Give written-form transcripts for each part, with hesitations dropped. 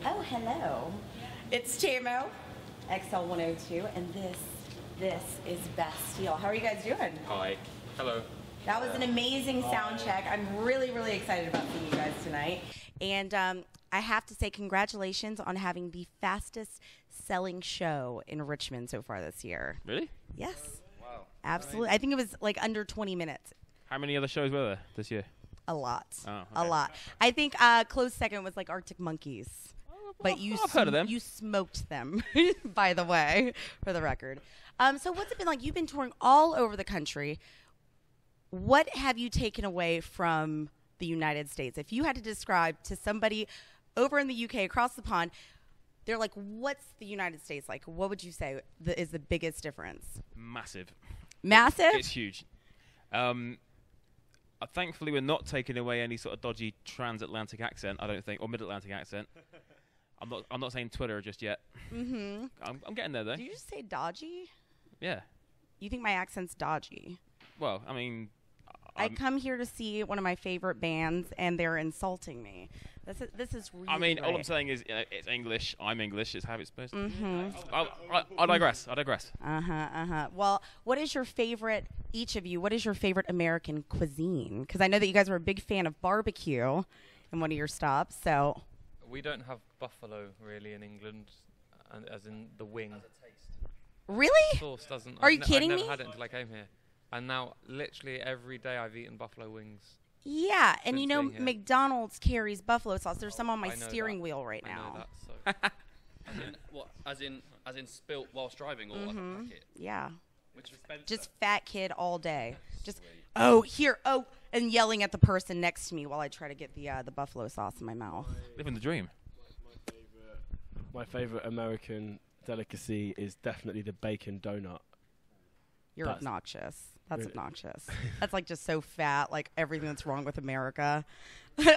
Oh, hello. It's Tamo, XL102, and this is Bastille. How are you guys doing? Hi. Hello. That was an amazing sound check. I'm really, really excited about seeing you guys tonight. And I have to say congratulations on having the fastest selling show in Richmond so far this year. Really? Yes. Wow. Absolutely. I think it was like under 20 minutes. How many other shows were there this year? A lot. Oh, okay. A lot. I think close second was like Arctic Monkeys. But I've heard of them. You smoked them, by the way, for the record. So what's it been like? You've been touring all over the country. What have you taken away from the United States? If you had to describe to somebody over in the UK, across the pond, they're like, what's the United States like? What would you say is the biggest difference? Massive. Massive? It's huge. Thankfully, we're not taking away any sort of dodgy transatlantic accent, I don't think, or mid-Atlantic accent. I'm not saying Twitter just yet. Mm-hmm. I'm getting there, though. Did you just say dodgy? Yeah. You think my accent's dodgy? Well, I mean... I come here to see one of my favorite bands, and they're insulting me. This is really I mean, great. all I'm saying is it's English. I'm English. It's how it's supposed to be. Mm-hmm. I digress. Well, what is your favorite, each of you, what is your favorite American cuisine? Because I know that you guys were a big fan of barbecue in one of your stops, so... We don't have buffalo, really, in England, as in the wing. Really? Sauce doesn't... Are you kidding me? I've never had it until I came here. And now, literally every day I've eaten buffalo wings. Yeah, and Since you know being here. McDonald's carries buffalo sauce. There's some on my I know steering that. wheel right I know now. that, so. As in spilt whilst driving, or like a packet? Yeah. Which is Just fat kid all day. Just, and yelling at the person next to me while I try to get the buffalo sauce in my mouth. Living the dream. My favorite American delicacy is definitely the bacon donut. You're obnoxious. That's really obnoxious. That's like just so fat, like everything that's wrong with America.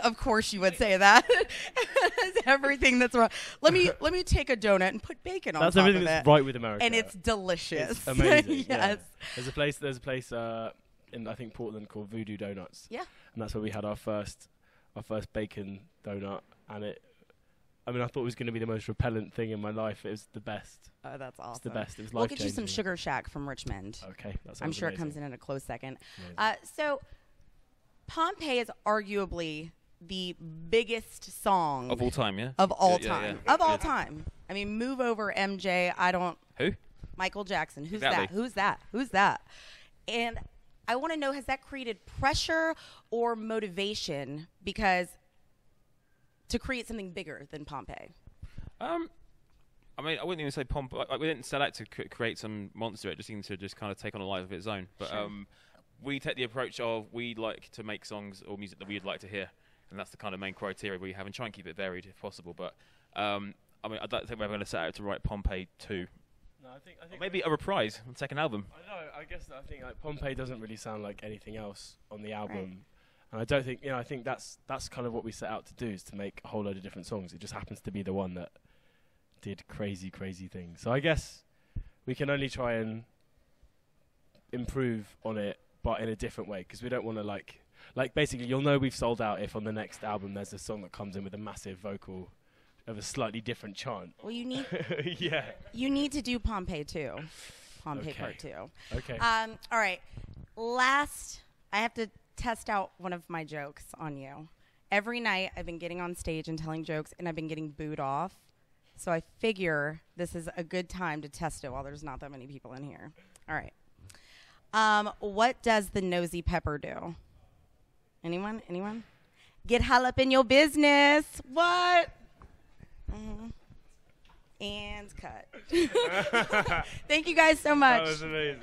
Of course you would say that. Everything that's wrong. Let me take a donut and put bacon on top of it. That's everything that's right with America. And it's delicious. It's amazing. Yes. Yeah. There's a place in I think Portland called Voodoo Donuts. Yeah. And that's where we had our first bacon donut, and I thought it was going to be the most repellent thing in my life. It was the best. Oh, that's awesome. It's the best. It was We'll get you life-changing. some Sugar Shack from Richmond. Okay, that sounds I'm sure amazing. it comes in a close second. Amazing. So, Pompeii is arguably the biggest song Of all time, yeah? Of all Yeah, time. yeah. Of all time. I mean, move over, MJ. Who? Michael Jackson. Who's Exactly. that? Who's that? And I want to know, has that created pressure or motivation to create something bigger than Pompeii? I wouldn't even say Pompeii. We didn't set out to create some monster. It just seemed to just kind of take on a life of its own. But Sure. We take the approach of we'd like to make songs or music that we'd like to hear. And that's the kind of main criteria we have, and try and keep it varied if possible. But, I don't think we're going to set out to write Pompeii 2. No, I think Or maybe a reprise on the second album. I think like Pompeii doesn't really sound like anything else on the album. Right. And I don't think, I think that's kind of what we set out to do, is to make a whole load of different songs. It just happens to be the one that did crazy, crazy things. So I guess we can only try and improve on it, but in a different way, because we don't want to like basically, you'll know we've sold out if on the next album there's a song that comes in with a massive vocal of a slightly different chant. Well, you need yeah. You need to do Pompeii 2. Pompeii Okay. Part 2. Okay. All right. Last, I have to test out one of my jokes on you. Every night I've been getting on stage and telling jokes, and I've been getting booed off. So I figure this is a good time to test it while there's not that many people in here. All right. What does the nosy pepper do? Anyone? Get hell up in your business. What? And cut. Thank you guys so much. That was amazing.